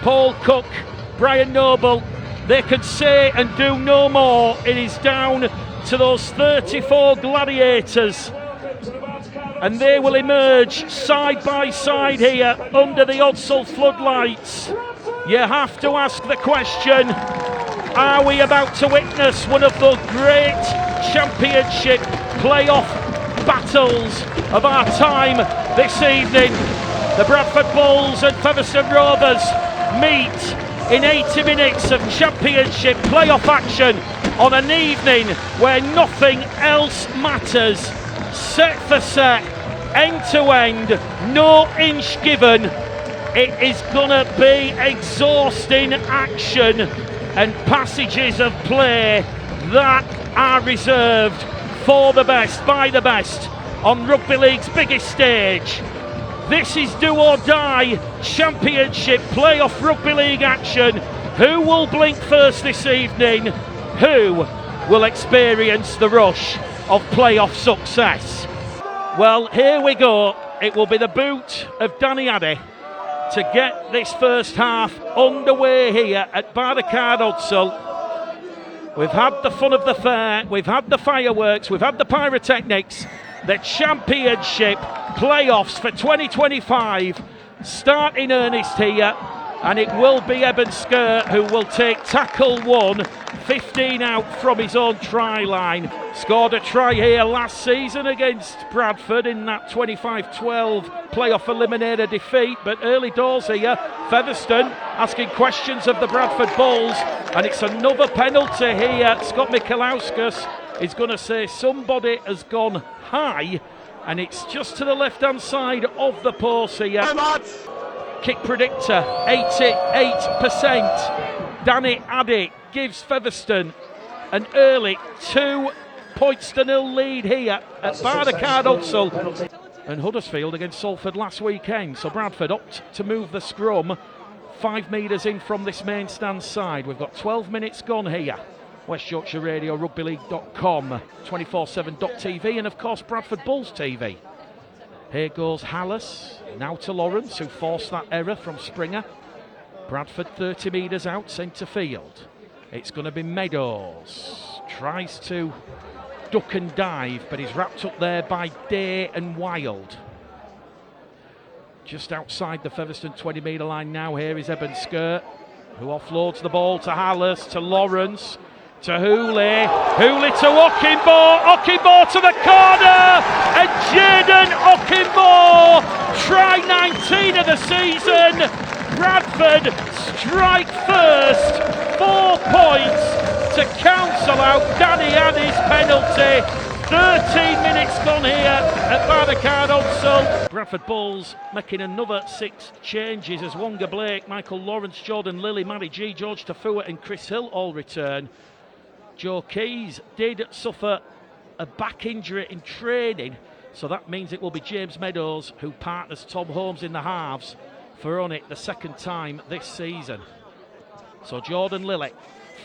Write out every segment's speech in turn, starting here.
Paul Cook, Brian Noble, they can say and do no more. It is down to those 34 gladiators, and they will emerge side by side here under the Odsal floodlights. You have to ask the question, are we about to witness one of the great championship playoff battles of our time this evening? The Bradford Bulls and Featherstone Rovers meet in 80 minutes of championship playoff action on an evening where nothing else matters. Set for set, end to end, no inch given. It is gonna be exhausting action and passages of play that are reserved for the best, by the best, on Rugby League's biggest stage. This is do or die championship playoff Rugby League action. Who will blink first this evening? Who will experience the rush of playoff success? Well, here we go. It will be the boot of Danny Addy to get this first half underway here at Barnacard Odsal. We've had the fun of the fair, we've had the fireworks, we've had the pyrotechnics. The championship playoffs for 2025 start in earnest here, and it will be Eben Skirt who will take tackle one, 15 out from his own try line. Scored a try here last season against Bradford in that 25-12 playoff eliminator defeat, but early doors here, Featherstone asking questions of the Bradford Bulls, and it's another penalty here. Scott Michalauskas is going to say somebody has gone high, and it's just to the left-hand side of the post here. Kick predictor, 88%. Danny Addy gives Featherstone an early 2-0 lead here at Barnacard Odsal. And Huddersfield against Salford last weekend. So Bradford opt to move the scrum 5 metres in from this main stand side. We've got 12 minutes gone here. West Yorkshire Radio, rugbyleague.com, 247.tv, and of course Bradford Bulls TV. Here goes Hallis, now to Lawrence, who forced that error from Springer. Bradford 30 metres out, centre field. It's going to be Meadows. Tries to duck and dive, but he's wrapped up there by Day and Wild. Just outside the Featherstone 20 metre line now, here is Eben Skirt, who offloads the ball to Hallis, to Lawrence, to Hooley to Okinbo to the corner, and Jaden Okinbo, try 19 of the season. Bradford strike first, 4 points to cancel out Danny Addy's penalty. 13 minutes gone here at Barnacard Odsal. Bradford Bulls making another 6 changes as Wonga Blake, Michael Lawrence, Jordan Lilly, Matty G, George Tafua and Chris Hill all return. Joe Keys did suffer a back injury in training, so that means it will be James Meadows who partners Tom Holmes in the halves for only the second time this season. So Jordan Lilly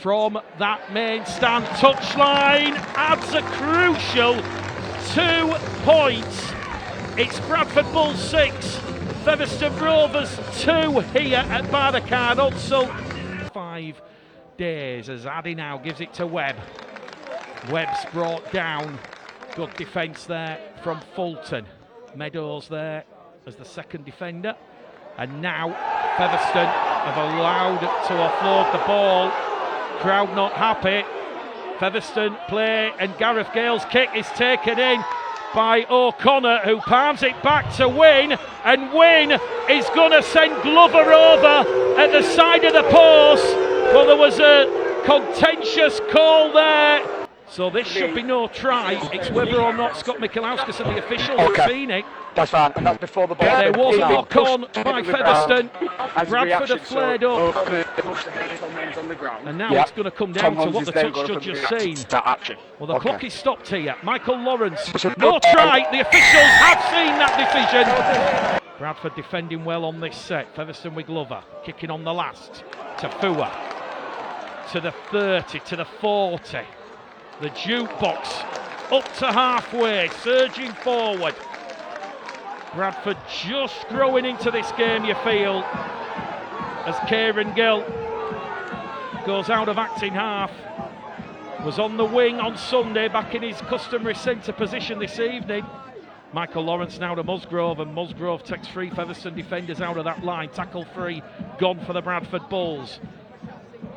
from that main stand touchline adds a crucial 2 points. It's Bradford Bulls 6, Featherstone Rovers 2 here at Barnacard Odsal. 5 days as Addy now gives it to Webb. Webb's brought down. Good defence there from Fulton. Meadows there as the second defender. And now Featherstone have allowed to offload the ball. Crowd not happy. Featherstone play, and Gareth Gale's kick is taken in by O'Connor, who palms it back to Wynne, and Wynne is going to send Glover over at the side of the post. Well, there was a contentious call there, so this should be no try. It's whether or not Scott Michalauskas and the officials have seen it. That's fine, and that's before the ball. There was a knock on by Featherstone. Bradford have flared up. And now it's going to come down to what the touch judge has seen. Well, the clock is stopped here. Michael Lawrence, no try. The officials have seen that decision. Bradford defending well on this set. Featherstone with Glover, kicking on the last. To Fua, to the 30, to the 40. The jukebox up to halfway, surging forward. Bradford just growing into this game, you feel. as Kieran Gill goes out of acting half. Was on the wing on Sunday, back in his customary centre position this evening. Michael Lawrence now to Musgrove, and Musgrove takes 3 Featherstone defenders out of that line. Tackle 3 gone for the Bradford Bulls.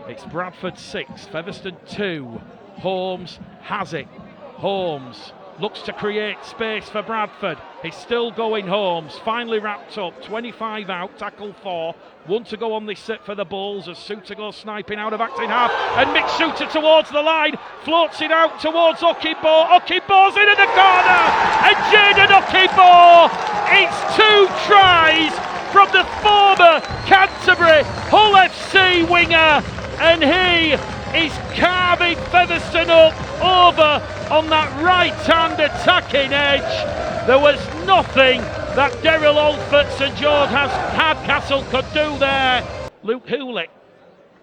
It's Bradford 6, Featherstone 2. Holmes has it. Holmes looks to create space for Bradford. He's still going, Holmes. Finally wrapped up. 25 out, tackle 4. 1 to go on this set for the Bulls as Suter goes sniping out of acting half. And Mick Suter towards the line. Floats it out towards Okibo. Okibo's into the corner. And Jaden Okibo. It's 2 tries from the former Canterbury Hull FC winger. And he is carving Featherstone up over on that right-hand attacking edge. There was nothing that Daryl Alford and George Hardcastle could do there. Luke Hooley,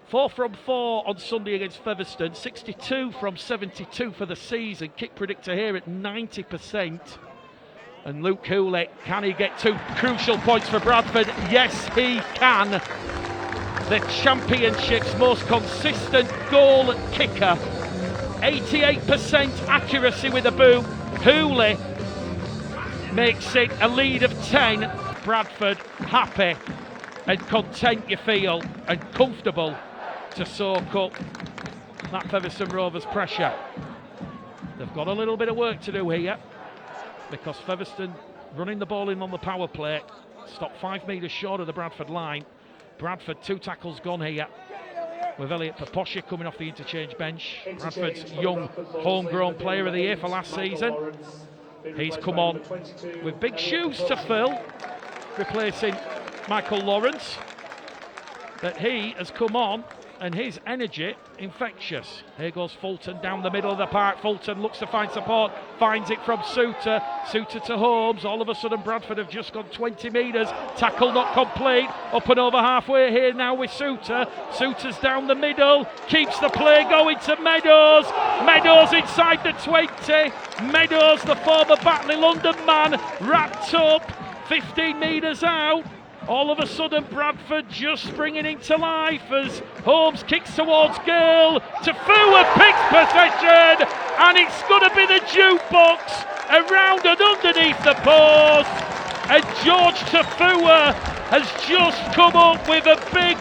4 from 4 on Sunday against Featherstone, 62 from 72 for the season. Kick predictor here at 90%. And Luke Hooley, can he get 2 crucial points for Bradford? Yes, he can. The Championship's most consistent goal kicker. 88% accuracy with a boot. Hooley makes it a lead of 10. Bradford happy and content, you feel, and comfortable to soak up that Featherstone Rovers pressure. They've got a little bit of work to do here because Featherstone running the ball in on the power play, stopped 5 metres short of the Bradford line. Bradford 2 tackles gone here with Elliot Paposha coming off the interchange bench. Bradford's young homegrown player of the year for last season. He's come on with big shoes to fill, replacing Michael Lawrence. But he has come on and his energy infectious. Here goes Fulton down the middle of the park. Fulton looks to find support, finds it from Suter. Suter to Holmes. All of a sudden Bradford have just gone 20 metres. Tackle not complete. Up and over halfway here now with Suter. Suter's down the middle. Keeps the play going to Meadows. Meadows inside the 20. Meadows, the former Batley London man, wrapped up 15 metres out. All of a sudden Bradford just springing into life as Holmes kicks towards Gill. Tafua picks possession and it's going to be the jukebox around and underneath the post. And George Tafua has just come up with a big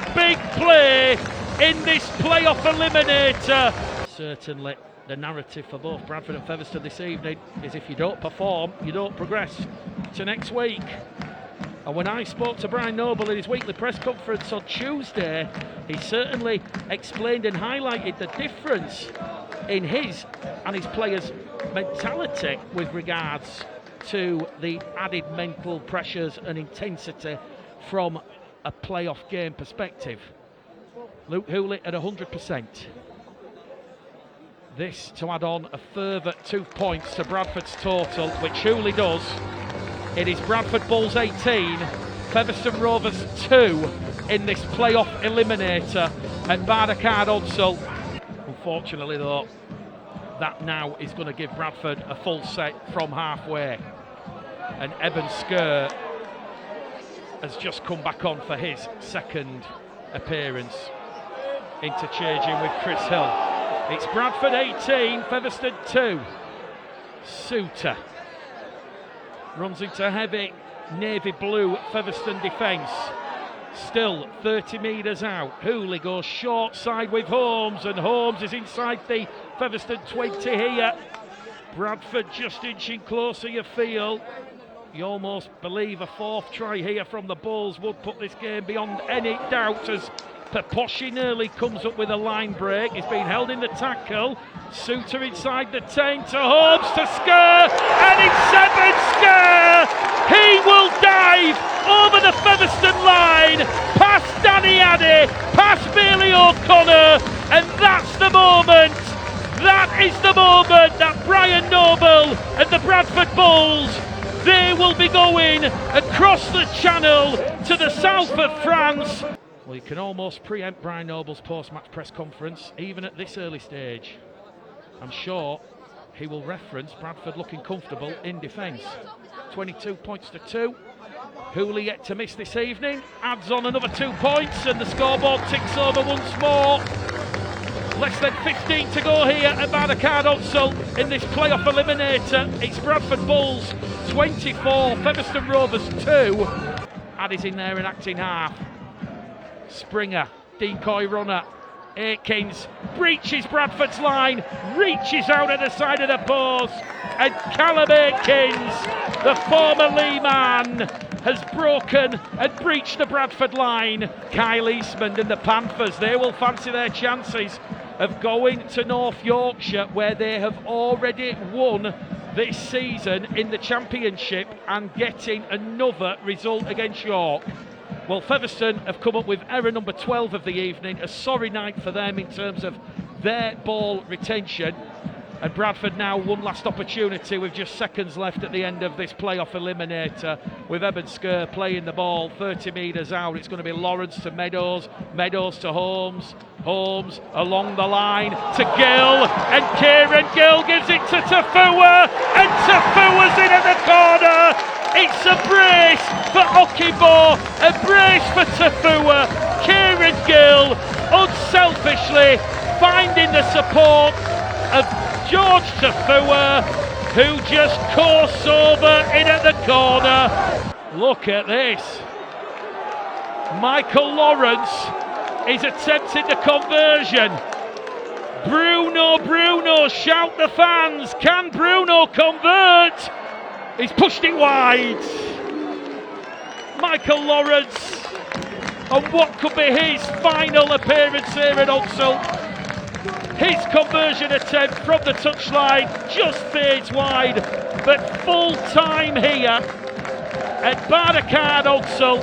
play in this playoff eliminator. Certainly the narrative for both Bradford and Featherstone this evening is if you don't perform, you don't progress to next week. And when I spoke to Brian Noble in his weekly press conference on Tuesday, he certainly explained and highlighted the difference in his and his players' mentality with regards to the added mental pressures and intensity from a playoff game perspective. Luke Hooley at 100%. This to add on a further 2 points to Bradford's total, which Hooley does. It is Bradford Bulls 18, Featherstone Rovers 2 in this playoff eliminator at Bardacard Odsal. Unfortunately though, that now is going to give Bradford a full set from halfway. And Eben Skur has just come back on for his second appearance, interchanging with Chris Hill. It's Bradford 18, Featherstone 2. Suter runs into heavy navy blue Featherstone defence. Still 30 metres out. Hooley goes short side with Holmes, and Holmes is inside the Featherstone 20 here. Bradford just inching closer, you feel. You almost believe a 4th try here from the Bulls would put this game beyond any doubt as Paposhi nearly comes up with a line break. He's been held in the tackle. Suter inside the 10 to Holmes to Skur, and it's Eben Skur. He will dive over the Featherstone line, past Danny Addy, past Bailey O'Connor, and that's the moment. That is the moment that Brian Noble and the Bradford Bulls, they will be going across the channel to the south of France. Well, you can almost preempt Brian Noble's post-match press conference, even at this early stage. I'm sure he will reference Bradford looking comfortable in defence. 22 points to 2. Hooley yet to miss this evening, adds on another 2 points and the scoreboard ticks over once more. Less than 15 to go here at Bardacard Hutsall in this playoff eliminator. It's Bradford Bulls 24, Featherstone Rovers 2. Addy's in there in acting half. Springer, decoy runner. Aikins breaches Bradford's line, reaches out at the side of the post, and Callum Aikins, the former Lee man, has broken and breached the Bradford line. Kyle Eastman and the Panthers, they will fancy their chances of going to North Yorkshire, where they have already won this season in the Championship, and getting another result against York. Well, Featherstone have come up with error number 12 of the evening. A sorry night for them in terms of their ball retention. And Bradford now one last opportunity with just seconds left at the end of this playoff eliminator, with Eben Sker playing the ball 30 metres out. It's going to be Lawrence to Meadows, Meadows to Holmes, Holmes along the line to Gill, and Kieran Gill gives it to Tafua, and Tafua's in at the corner. It's a brace for Okibo, a brace for Tafua. Kieran Gill unselfishly finding the support of George Tafua, who just coursed over in at the corner. Look at this. Michael Lawrence is attempting the conversion. Bruno, shout the fans. Can Bruno convert? He's pushed it wide. Michael Lawrence, on what could be his final appearance here at Hutsall. His conversion attempt from the touchline just fades wide, but full time here at Bardacard Hutsall.